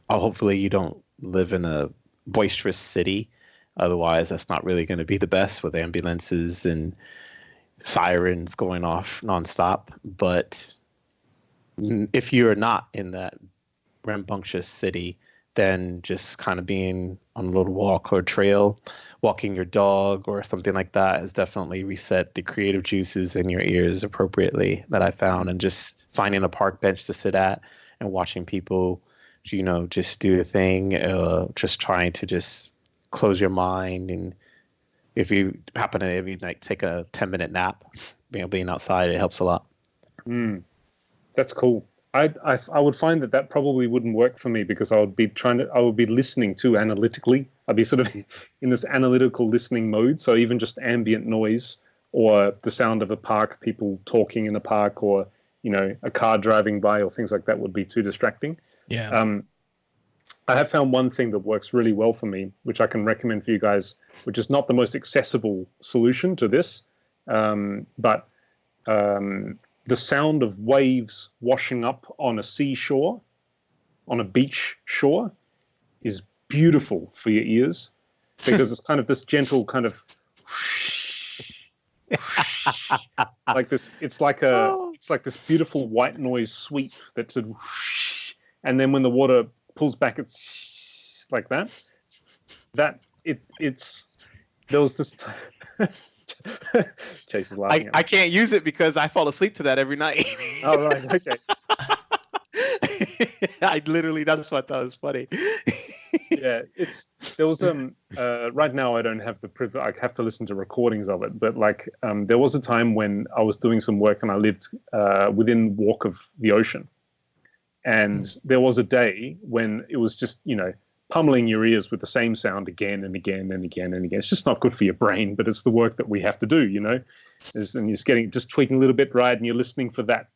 Hopefully you don't live in a boisterous city. Otherwise, that's not really going to be the best with ambulances and sirens going off nonstop. But if you're not in that rambunctious city, then just kind of being on a little walk or trail, walking your dog or something like that has definitely reset the creative juices in your ears appropriately that I found. And just finding a park bench to sit at and watching people, just do the thing, just trying to just close your mind. And if you happen to maybe like take a 10-minute nap, being outside, it helps a lot. That's cool. I would find that probably wouldn't work for me because I would be listening too analytically. I'd be sort of in this analytical listening mode. So even just ambient noise or the sound of a park, people talking in the park, or, a car driving by or things like that would be too distracting. Yeah. I have found one thing that works really well for me, which I can recommend for you guys, which is not the most accessible solution to this, but the sound of waves washing up on a seashore, on a beach shore, is beautiful for your ears because it's kind of this gentle kind of like this. It's like this beautiful white noise sweep that's a, and then when the water pulls back, it's like that. There was this. Chase is laughing. I can't use it because I fall asleep to that every night. Oh, right. Okay. That's what I thought was funny. Yeah, there was right now I don't have the privilege. I have to listen to recordings of it, but there was a time when I was doing some work and I lived within walk of the ocean, and there was a day when it was just pummeling your ears with the same sound again and again and again and again. It's just not good for your brain, but it's the work that we have to do, and you're just tweaking a little bit, right? And you're listening for that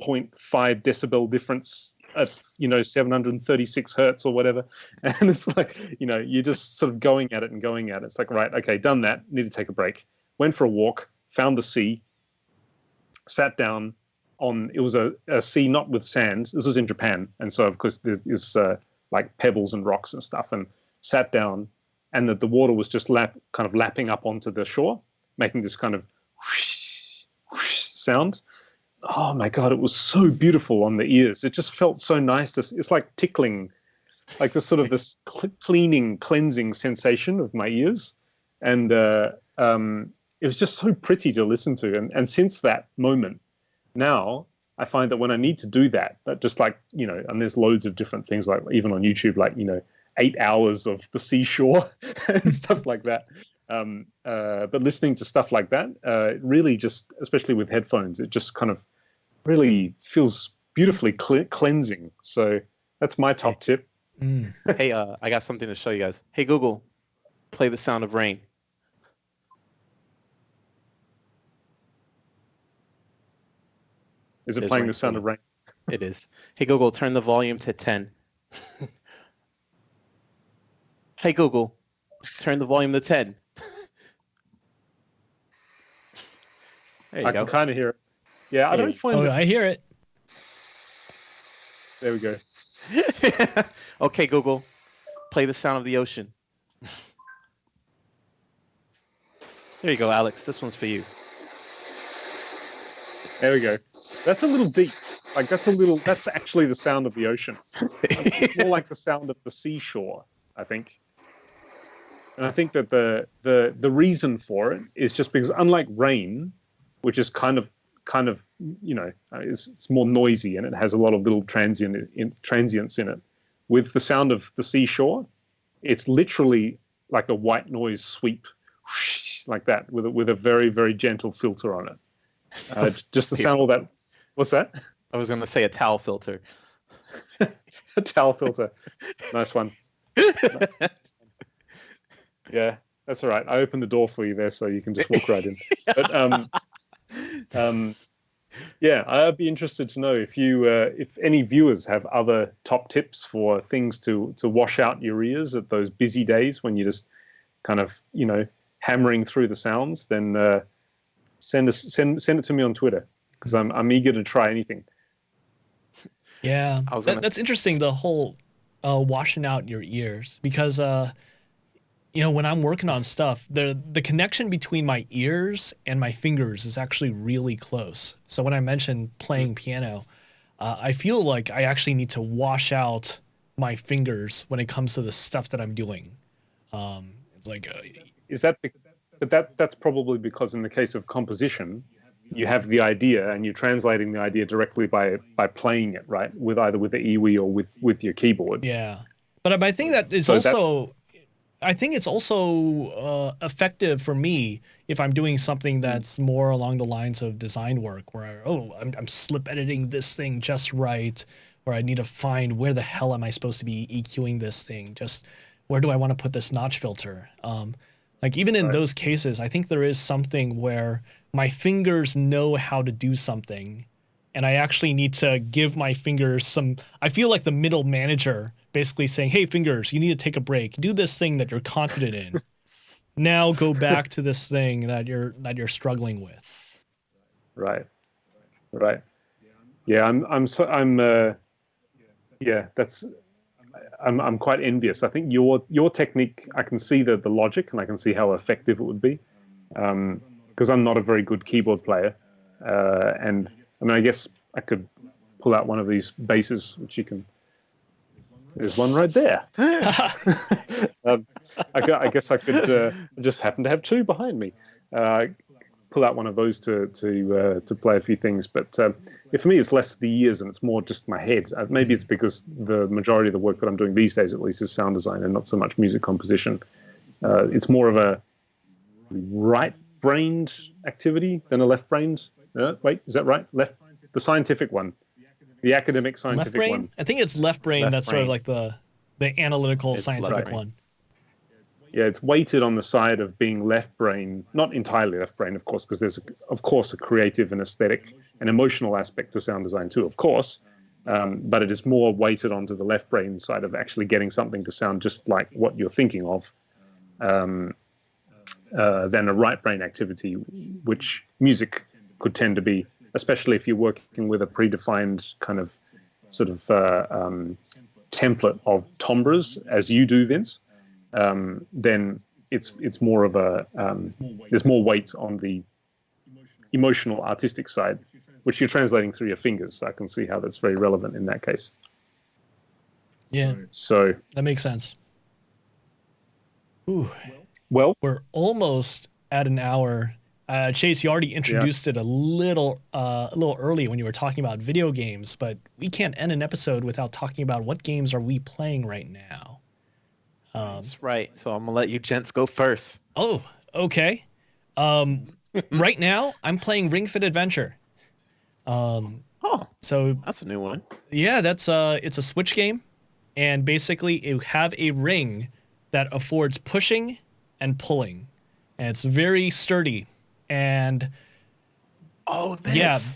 0.5 decibel difference at 736 hertz or whatever, and it's like you're just sort of going at it. It's like, right, okay, done that, need to take a break, went for a walk, found the sea, sat down on, it was a sea not with sand, this was in Japan, and so of course there's like pebbles and rocks and stuff, and sat down, and the water was just kind of lapping up onto the shore, making this kind of whoosh, whoosh sound. Oh my God, it was so beautiful on the ears. It just felt so nice. It's like tickling, like this cleaning, cleansing sensation of my ears. And it was just so pretty to listen to. And since that moment, now I find that when I need to do that just and there's loads of different things, like even on YouTube, 8 hours of the seashore and stuff like that. But listening to stuff like that, it really just, especially with headphones, it just kind of really feels beautifully cleansing. So that's my top tip. Hey, I got something to show you guys. Hey, Google, play the sound of rain. Is it playing the sound of rain? It is. Hey, Google, turn the volume to 10. Hey, Google, turn the volume to 10. I can kind of hear it. Yeah, I don't find it. I hear it. There we go. Okay, Google, play the sound of the ocean. There you go, Alex. This one's for you. There we go. That's a little deep. That's actually the sound of the ocean. It's more like the sound of the seashore, I think. And I think that the reason for it is just because, unlike rain, which is kind of it's more noisy and it has a lot of little transients in it, with the sound of the seashore, it's literally like a white noise sweep, like that, with a very, very gentle filter on it. Just the sound of that. What's that? I was going to say a towel filter. A towel filter. Nice one. Yeah, that's all right. I opened the door for you there so you can just walk right in. But Yeah, I'd be interested to know if any viewers have other top tips for things to wash out your ears at those busy days when you're just kind of hammering through the sounds. Then send it to me on Twitter, because I'm eager to try anything. Yeah, that's interesting. The whole washing out your ears, because when I'm working on stuff, the connection between my ears and my fingers is actually really close. So when I mentioned playing piano, I feel like I actually need to wash out my fingers when it comes to the stuff that I'm doing. It's like, that's probably because in the case of composition, you have the idea and you're translating the idea directly by playing it, right? Either with the iwi or with your keyboard. Yeah, but I think that is I think it's also effective for me if I'm doing something that's more along the lines of design work, where I'm slip editing this thing just right, or I need to find where the hell am I supposed to be EQing this thing, just where do I want to put this notch filter. Like even in those cases, I think there is something where my fingers know how to do something, and I actually need to give my fingers some. I feel like the middle manager, basically saying, "Hey, fingers, you need to take a break. Do this thing that you're confident in. Now go back to this thing that you're struggling with." Right. Yeah, I'm quite envious. I think your technique, I can see the logic and I can see how effective it would be, because I'm not a very good keyboard player, and I mean I guess I could pull out one of these basses, which you can. There's one right there. I guess I could just happen to have two behind me. Pull out one of those to play a few things. But for me, it's less the ears and it's more just my head. Maybe it's because the majority of the work that I'm doing these days, at least, is sound design and not so much music composition. It's more of a right-brained activity than a left-brained. Wait, is that right? The scientific one. The academic scientific left brain? one. I think it's left brain. That's sort of like the analytical scientific one. Yeah, it's weighted on the side of being left brain, not entirely left brain, of course, because there's, of course, a creative and aesthetic and emotional aspect to sound design too, of course. But it is more weighted onto the left brain side of actually getting something to sound just like what you're thinking of, than a right brain activity, which music could tend to be, especially if you're working with a predefined kind of sort of template of timbres, as you do, Vince. Then it's more of a there's more weight on the emotional artistic side, which you're translating through your fingers. So I can see how that's very relevant in that case. Yeah. So that makes sense. Ooh. Well, we're almost at an hour. Chase, you already introduced it a little early when you were talking about video games, but we can't end an episode without talking about what games are we playing right now. That's right. So I'm gonna let you gents go first. Oh, okay. Right now I'm playing Ring Fit Adventure. So that's a new one. Yeah, it's a Switch game, and basically you have a ring that affords pushing and pulling, and it's very sturdy. And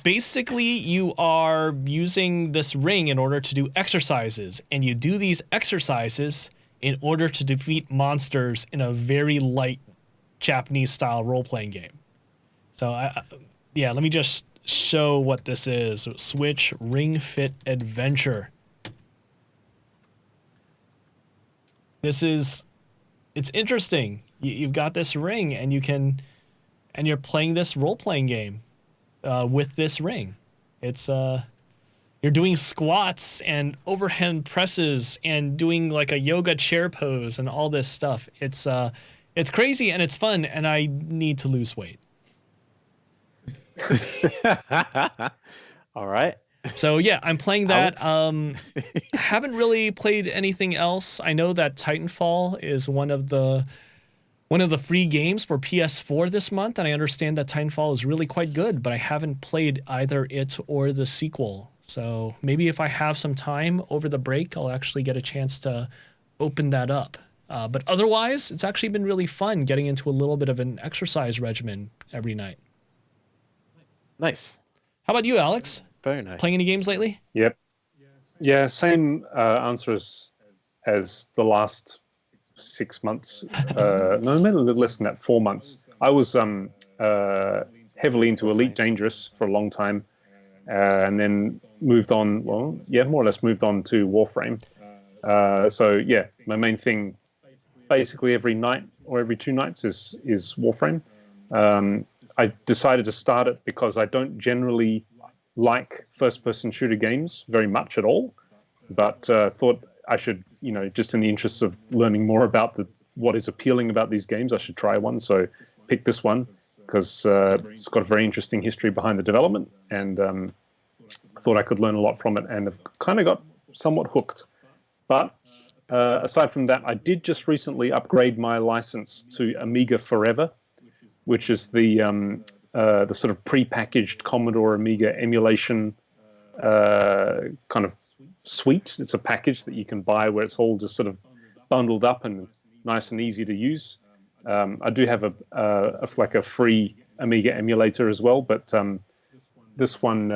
basically you are using this ring in order to do exercises, and you do these exercises in order to defeat monsters in a very light Japanese-style role-playing game. So, let me just show what this is. Switch Ring Fit Adventure. It's interesting. You've got this ring, and you're playing this role-playing game with this ring. It's you're doing squats and overhand presses and doing like a yoga chair pose and all this stuff. It's crazy and it's fun, and I need to lose weight. All right. So yeah, I'm playing that. Haven't really played anything else. I know that Titanfall is one of the free games for PS4 this month, and I understand that Titanfall is really quite good, but I haven't played either it or the sequel. So maybe if I have some time over the break, I'll actually get a chance to open that up. But otherwise, it's actually been really fun getting into a little bit of an exercise regimen every night. Nice. How about you, Alex? Very nice. Playing any games lately? Yep. Yeah, same answer as the last 6 months. No, maybe a little less than that, 4 months. I was heavily into Elite Dangerous for a long time, and then moved on. Well, yeah, more or less moved on to Warframe. So yeah, my main thing, basically every night or every 2 nights, is Warframe. I decided to start it because I don't generally like first-person shooter games very much at all, but thought I should, just in the interests of learning more about what is appealing about these games, I should try one. So picked this one because it's got a very interesting history behind the development, and thought I could learn a lot from it, and have kind of got somewhat hooked. But aside from that, I did just recently upgrade my license to Amiga Forever, which is the sort of pre-packaged Commodore Amiga emulation kind of suite. It's a package that you can buy where it's all just sort of bundled up and nice and easy to use. I do have a free Amiga emulator as well, but this one,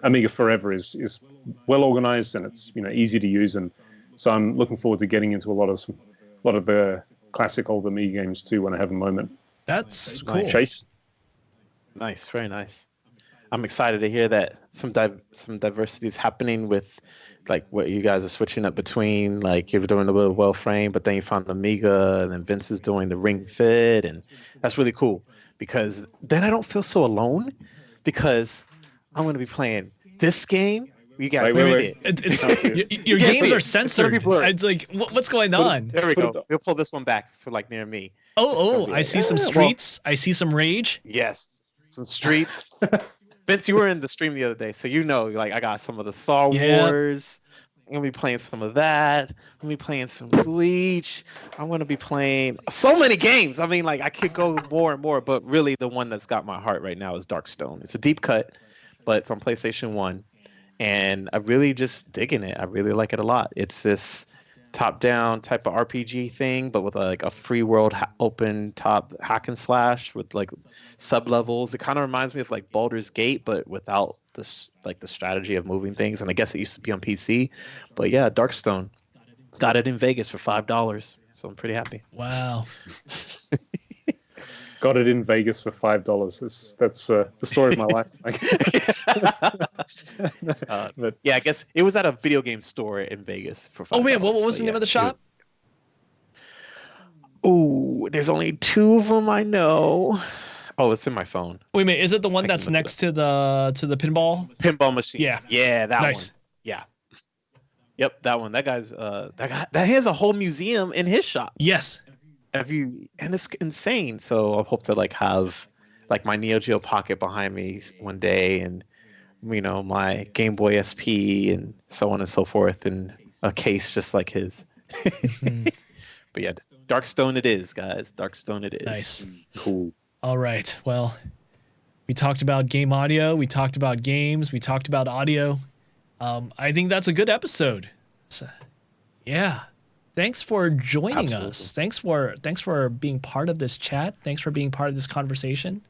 Amiga Forever, is well organized, and it's easy to use, and so I'm looking forward to getting into a lot of the classic old Amiga games too when I have a moment. That's cool. Chase. Nice, very nice. I'm excited to hear that some diversity is happening with like what you guys are switching up between. Like you're doing a little Warframe, but then you found Amiga, and then Vince is doing the Ring Fit, and that's really cool because then I don't feel so alone because I'm going to be playing this game. You guys wait. Your games are censored. It's like, what's going on? There we go. We'll pull this one back so like near me. I see some Streets. I see some Rage. Yes, some Streets. Vince, you were in the stream the other day, so like I got some of the Star Wars. I'm gonna be playing some of that. I'm gonna be playing some Bleach. I'm gonna be playing so many games. I mean, like I could go more and more, but really the one that's got my heart right now is Darkstone. It's a deep cut, but it's on PlayStation 1. And I'm really just digging it. I really like it a lot. It's this top-down type of RPG thing, but with like a free world open top hack and slash with like sub-levels. It kind of reminds me of like Baldur's Gate, but without this like the strategy of moving things. And I guess it used to be on PC. But yeah, Darkstone. Got it in Vegas for $5. So I'm pretty happy. Wow. Got it in Vegas for $5. That's the story of my life. But yeah, I guess it was at a video game store in Vegas for $5. Oh man, what was the name of the shop? Oh, there's only 2 of them I know. Oh, it's in my phone. Wait a minute, is it the one that's next to the pinball machine? Yeah. Yeah, that one. Yeah. Yep, that one. That guy's that has a whole museum in his shop. Yes. And it's insane. So I hope to like have like my Neo Geo Pocket behind me one day, and my Game Boy SP and so on and so forth, and a case just like his. But yeah, Darkstone it is, guys. Darkstone it is. Nice. Cool. All right. Well, we talked about game audio. We talked about games. We talked about audio. I think that's a good episode. Yeah. Thanks for joining us. Thanks for being part of this chat. Thanks for being part of this conversation.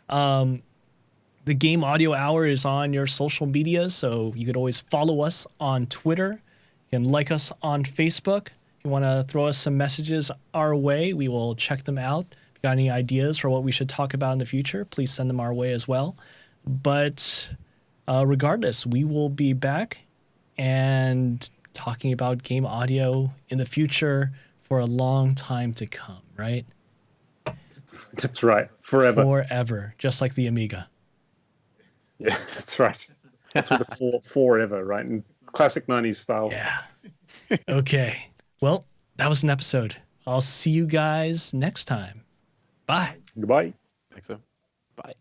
The Game Audio Hour is on your social media, so you could always follow us on Twitter. You can like us on Facebook. If you want to throw us some messages our way, we will check them out. If you got any ideas for what we should talk about in the future, please send them our way as well. But regardless, we will be back and talking about game audio in the future for a long time to come, right? That's right. Forever. Just like the Amiga. Yeah, that's right. That's with the forever, right? In classic 90s style. Yeah. Okay. Well, that was an episode. I'll see you guys next time. Bye. Goodbye. Thanks, so. Bye.